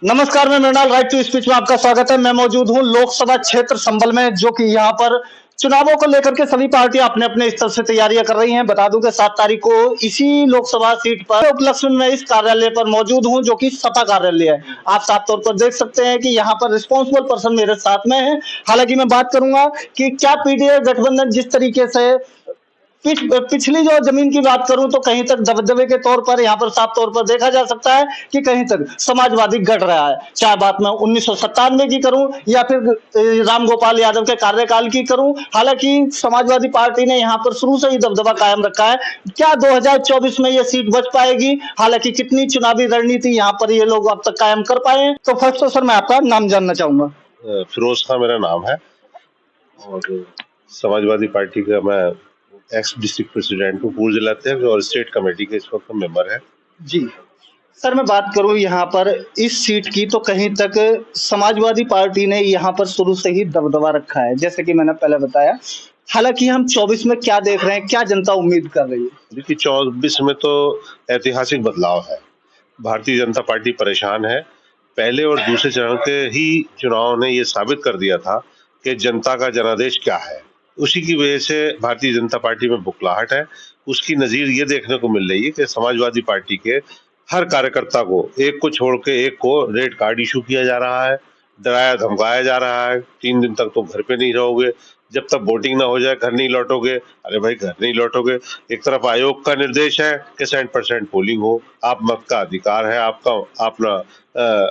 नमस्कार, मैं Mrinal right to speech में आपका स्वागत है। मैं मौजूद हूं लोकसभा क्षेत्र संभल में, जो कि यहां पर चुनावों को लेकर के सभी पार्टियां अपने अपने स्तर से तैयारियां कर रही हैं। बता दूं कि 7 तारीख को इसी लोकसभा सीट पर उपलक्ष्य में इस कार्यालय पर मौजूद हूं, जो कि सपा कार्यालय है। आप साफ तौर पर देख सकते हैं कि यहाँ पर रिस्पॉन्सिबल पर्सन मेरे साथ में है। हालांकि मैं बात करूंगा कि क्या पीडीए गठबंधन जिस तरीके से पिछली जो जमीन की बात करूं तो कहीं तक दबदबे के तौर पर यहाँ पर साफ तौर पर देखा जा सकता है कि कहीं तक समाजवादी गढ़ रहा है। चाहे बात मैं 1997 की करूं या फिर राम गोपाल यादव के कार्यकाल की करूं, हालांकि समाजवादी पार्टी ने यहाँ पर शुरू से ही दबदबा कायम रखा है। क्या 2024 में ये सीट बच पाएगी? हालांकि कितनी चुनावी रणनीति यहाँ पर ये लोग अब तक कायम कर पाए हैं। तो फर्स्ट तो सर मैं आपका नाम जानना चाहूंगा। फिरोज खान मेरा नाम है और समाजवादी पार्टी का मैं एक्स डिस्ट्रिक्ट प्रेसिडेंट हूँ, पूर्व जिला अध्यक्ष और स्टेट कमेटी के इस वक्त मेंबर है जी सर, मैं बात करूं यहाँ पर इस सीट की तो कहीं तक समाजवादी पार्टी ने यहाँ पर शुरू से ही दबदबा रखा है, जैसे कि मैंने पहले बताया। हालांकि हम 24 में क्या देख रहे हैं, क्या जनता उम्मीद कर रही है? देखिए 24 में तो ऐतिहासिक बदलाव है। भारतीय जनता पार्टी परेशान है। पहले और दूसरे चरण के ही चुनाव ने ये साबित कर दिया था कि जनता का जनादेश क्या है। उसी की वजह से भारतीय जनता पार्टी में बुखलाहट है। उसकी नजीर ये देखने को मिल रही है कि समाजवादी पार्टी के हर कार्यकर्ता को, एक को छोड़ के एक को रेड कार्ड इशू किया जा रहा है, डराया धमकाया जा रहा है। 3 दिन तक तो घर पे नहीं रहोगे, जब तक वोटिंग ना हो जाए घर नहीं लौटोगे। अरे भाई, घर नहीं लौटोगे। एक तरफ आयोग का निर्देश है कि 100% पोलिंग हो, आप मत का अधिकार है, आपका अपना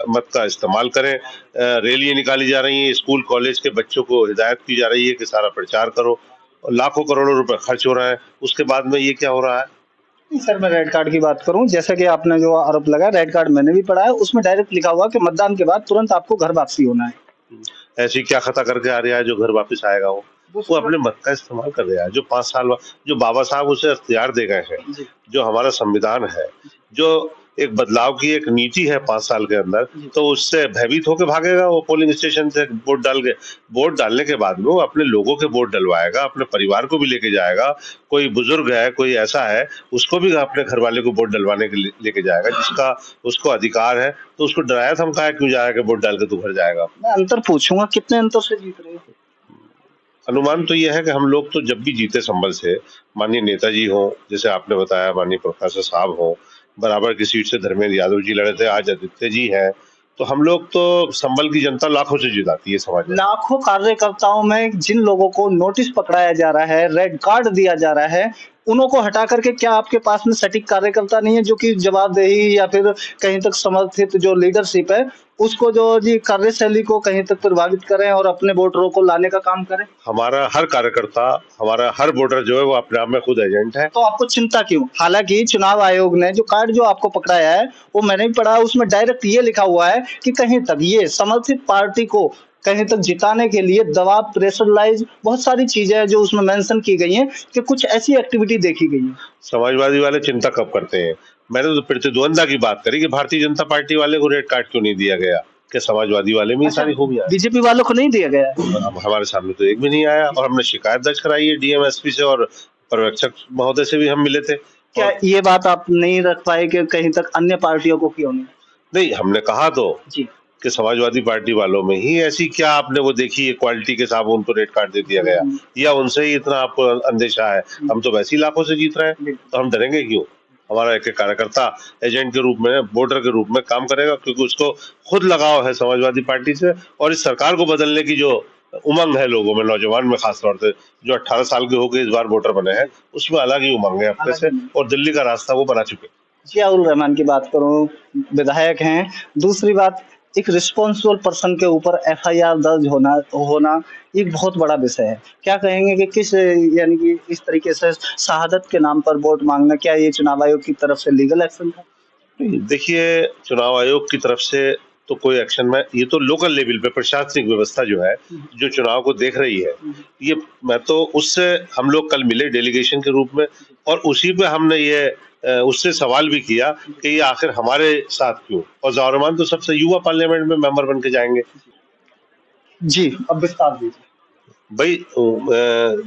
मत का इस्तेमाल करें। रैलियां निकाली जा रही हैं, स्कूल कॉलेज के बच्चों को हिदायत की जा रही है कि सारा प्रचार करो। लाखों करोड़ों रुपए खर्च हो रहा है, उसके बाद में ये क्या हो रहा है? सर मैं रेड कार्ड की बात करूं, जैसे कि आपने जो आरोप लगाया, रेड कार्ड मैंने भी पढ़ा है। उसमें डायरेक्ट लिखा हुआ कि मतदान के बाद तुरंत आपको घर वापसी होना है। ऐसी क्या खता करके आ रहा है जो घर वापस आएगा? वो अपने मत का इस्तेमाल कर रहा है। जो 5 साल जो बाबा साहब उसे अख्तियार दे गए हैं, जो हमारा संविधान है, जो एक बदलाव की एक नीति है 5 साल के अंदर, तो उससे भयभीत होकर भागेगा वो पोलिंग स्टेशन से वोट डाल के। वोट डालने के बाद में वो अपने लोगों के वोट डलवाएगा, अपने परिवार को भी लेके जाएगा। कोई बुजुर्ग है, कोई ऐसा है, उसको भी अपने घर वाले को वोट डलवाने के लिए लेके जाएगा, जिसका उसको अधिकार है। तो उसको डराया धमकाया क्यों जाएगा? वोट डाल के तू घर जाएगा। मैं अंतर पूछूंगा, कितने अंतर से जीत रहे हो? अनुमान तो यह है कि हम लोग तो जब भी जीते संभल से, माननीय नेताजी हो, जैसे आपने बताया, माननीय प्रोफेसर साहब हो, बराबर की सीट से धर्मेंद्र यादव जी लड़े थे, आज आदित्य जी हैं, तो हम लोग तो संभल की जनता लाखों से जिताती है समाज में। लाखों कार्यकर्ताओं में जिन लोगों को नोटिस पकड़ाया जा रहा है, रेड कार्ड दिया जा रहा है, उन्हों को हटा करके क्या आपके पास में सटीक कार्यकर्ता नहीं है जो कि जवाबदेही या फिर कहीं तक समर्थित जो लीडरशिप है उसको जो जी कार्यशैली को कहीं तक प्रभावित करें और अपने वोटरों को लाने का काम करें? हमारा हर कार्यकर्ता, हमारा हर वोटर जो है वो अपने आप में खुद एजेंट है। तो आपको चिंता क्यों? हालांकि चुनाव आयोग ने जो कार्ड जो आपको पकड़ाया है वो मैंने भी पढ़ा, उसमें डायरेक्ट ये लिखा हुआ है कि कहीं तक ये समर्थित पार्टी को कहीं तक जिताने के लिए दबाव, प्रेशराइज, बहुत सारी चीजें हैं जो उसमें मेंशन की गई हैं कि कुछ ऐसी एक्टिविटी देखी गई है। समाजवादी वाले चिंता कब करते हैं? मैंने तो प्रतिद्वंदा की बात करी कि भारतीय जनता पार्टी वाले को रेड कार्ड क्यों नहीं दिया गया, कि समाजवादी वाले में सारी खूबियां। बीजेपी वालों को नहीं दिया गया? हमारे सामने तो एक भी नहीं आया और हमने शिकायत दर्ज कराई है डीएमएसपी से और पर्यवेक्षक महोदय से भी हम मिले थे। क्या ये बात आप नहीं रख पाए कि कहीं तक अन्य पार्टियों को क्यों नहीं? नहीं, हमने कहा तो जी कि समाजवादी पार्टी वालों में ही ऐसी क्या आपने वो देखी है क्वालिटी के साथ उनको रेड कार्ड दे दिया गया, या उनसे ही इतना आपको अंदेशा है? हम तो वैसे ही लाखों से जीत रहे हैं, तो हम डरेंगे क्यों? हमारा एक कार्यकर्ता एजेंट के रूप में, वोटर के रूप में काम करेगा, क्योंकि उसको खुद लगाव है समाजवादी पार्टी से। और इस सरकार को बदलने की जो उमंग है लोगों में, नौजवान में खासतौर से, जो 18 साल के होकर इस बार वोटर बने हैं, उसमें अलग ही उमंग है अपने से, और दिल्ली का रास्ता वो बना चुके। जियाउल रहमान की बात करूं, विधायक हैं। दूसरी बात, एक रिस्पॉन्सिबल पर्सन के ऊपर एफआईआर दर्ज होना एक बहुत बड़ा विषय है। क्या कहेंगे कि किस, यानी कि इस तरीके से शहादत के नाम पर वोट मांगना, क्या ये चुनाव आयोग की तरफ से लीगल एक्शन था? देखिए, चुनाव आयोग की तरफ से तो कोई एक्शन में, ये तो लोकल लेवल पे प्रशासनिक व्यवस्था जो है, जो चुनाव को देख रही है, ये मैं तो उससे हम लोग कल मिले डेलीगेशन के रूप में, और उसी पे हमने ये उससे सवाल भी किया कि ये आखिर हमारे साथ क्यों। और ज़ाहिर रहमान तो सबसे युवा पार्लियामेंट में मेंबर बन के जाएंगे। जी, अब विस्तार दीजिए। भाई,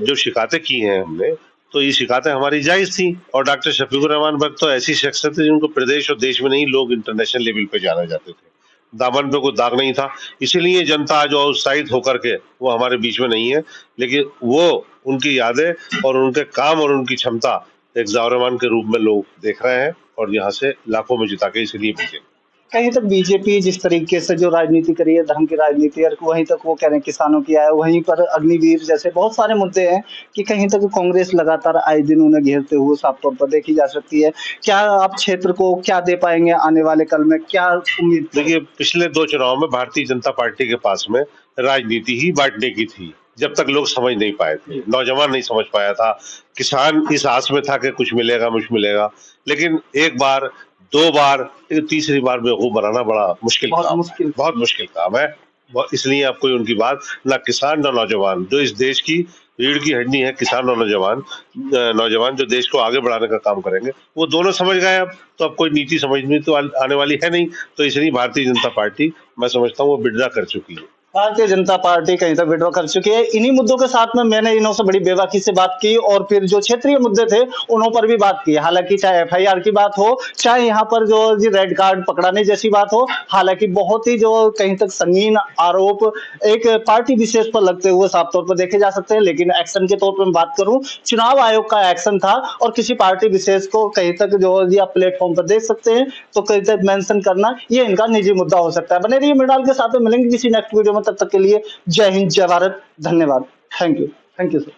जो शिकायतें की हैं हमने, तो ये शिकायतें हमारी जायज थी। और डॉक्टर शफीकुर रहमान बख्श तो ऐसी शख्सियत है जिनको प्रदेश और देश में नहीं, लोग इंटरनेशनल लेवल पे जाना जाते थे। दामन पे कोई दाग नहीं था। इसीलिए जनता जो उत्साहित होकर के वो हमारे बीच में नहीं है, लेकिन वो उनकी यादें और उनके काम और उनकी क्षमता एक जावरमान के रूप में लोग देख रहे हैं और यहाँ से लाखों में जिता के इसलिए भेजे। कहीं तक बीजेपी जिस तरीके से जो राजनीति करी है, धर्म की राजनीति, और वहीं तक वो कह रहे हैं किसानों की आय, वहीं पर अग्निवीर जैसे बहुत सारे मुद्दे हैं कि कहीं तक कांग्रेस लगातार आए दिन उन्हें घेरते हुए साफ तौर पर देखी जा सकती है। क्या आप क्षेत्र को क्या दे पाएंगे आने वाले कल में, क्या उम्मीद? देखिए, पिछले 2 चुनाव में भारतीय जनता पार्टी के पास में राजनीति ही बांटने की थी, जब तक लोग समझ नहीं पाए थे, नौजवान नहीं समझ पाया था, किसान इस आस में था कि कुछ मिलेगा मिलेगा, लेकिन एक बार, 2 बार, तीसरी बार बेवकूफ बनाना बड़ा मुश्किल काम है, बहुत मुश्किल काम है। इसलिए अब कोई उनकी बात ना किसान ना नौजवान, जो इस देश की रीढ़ की हड्डी है, किसान और नौजवान जो देश को आगे बढ़ाने का काम करेंगे, वो दोनों समझ गए। अब तो अब कोई नीति समझनी तो आने वाली है नहीं, तो इसलिए भारतीय जनता पार्टी, मैं समझता हूँ, वो विड्रा कर चुकी है। भारतीय जनता पार्टी कहीं तक विड्रॉ कर चुकी है। इन्हीं मुद्दों के साथ में मैंने इन्हों से बड़ी बेबाकी से बात की और फिर जो क्षेत्रीय मुद्दे थे उन्हों पर भी बात की। हालांकि चाहे एफआईआर की बात हो, चाहे यहाँ पर जो रेड कार्ड पकड़ाने जैसी बात हो, हालांकि बहुत ही जो कहीं तक संगीन आरोप एक पार्टी विशेष पर लगते हुए साफ तौर पर देखे जा सकते हैं। लेकिन एक्शन के तौर पर मैं बात करूं, चुनाव आयोग का एक्शन था और किसी पार्टी विशेष को कहीं तक जो आप प्लेटफॉर्म पर देख सकते हैं, तो कहीं तक मेंशन करना ये इनका निजी मुद्दा हो सकता है। बने रहिए मृणाल के साथ में, मिलेंगे किसी नेक्स्ट वीडियो में, तब तक के लिए जय हिंद, जय भारत, धन्यवाद, थैंक यू सर।